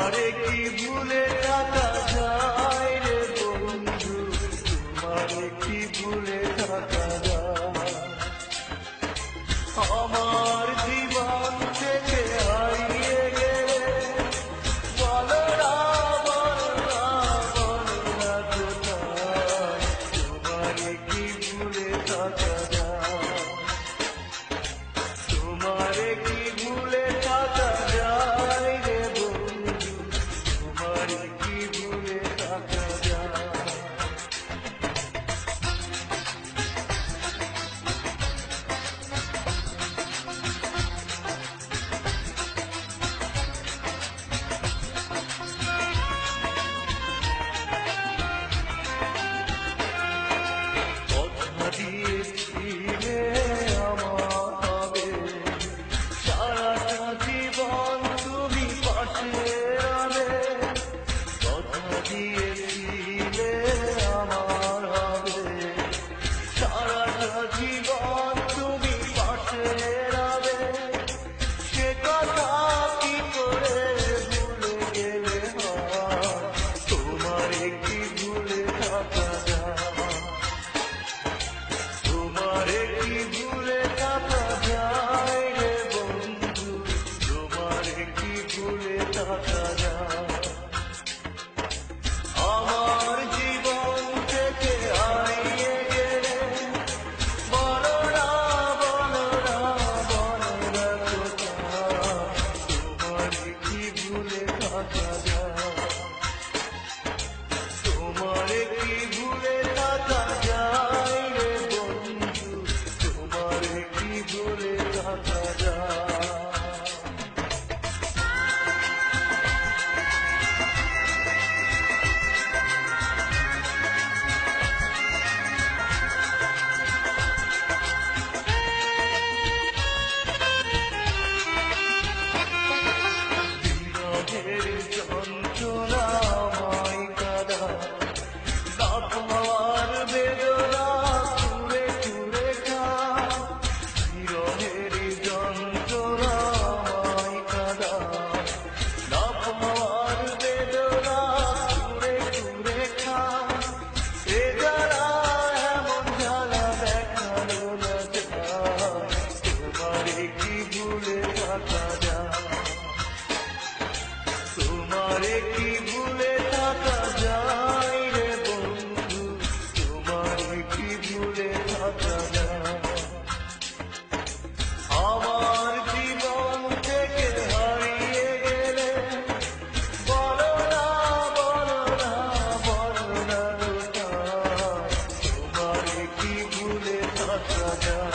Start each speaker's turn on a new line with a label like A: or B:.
A: তোমারে কি ভুলে থাকা যায় রে বন্ধু, তোমারে কি ভুলে থাকা যায়? আমার জীবন থেকে হারিয়ে গেলে বলো না, বলো না, বলো না কোথায়, তোমারে কি ভুলে থাকা যায়? তোমারে কি ভুলে থাকা যায় রে বন্ধু, তোমারে কি ভুলে থাকা যায়? কথা দিয়েছিলে আমার হবে, সারাটা জীবন তুমি পাশে রবে। কথা দিয়েছিলে আমার হবে, সারাটা জীবন তুমি পাশে রবে। সে কথা কি করে ভুলে গেলে হয়, তোমারে কি ভুলে থাকা যায়? তোমারে কি ভুলে থাকা যায় রে বন্ধু, তোমারে কি ভুলে থাকা যায়? আমার জীবন থেকে হারিয়ে গেলে বলো না, বলো না, বলো না কোথায়, তোমারে কি ভুলে থাকা যায়? তোমারে কি ভুলে থাকা যায় রে বন্ধু, তোমারে কি ভুলে থাকা যায়? বিরহের যন্ত্রণাময় কাদায় না পাওয়ার বেদনা কুরে কুরে খায়। বিরহের যন্ত্রণাময় কাদায় না পাওয়ার বেদনা কুরে কুরে খায়। এ জ্বালা এমন জ্বালা দেখানো না যায়, তোমারে কি ভুলে থাকা যায়? তোমারে কি ভুলে থাকা যায় রে বন্ধু, তোমারে কি ভুলে থাকা যায়? আমার জীবন থেকে হারিয়ে গেলে বলো না, বলো না, বলো না কোথায়, তোমারে কি ভুলে থাকা যায়?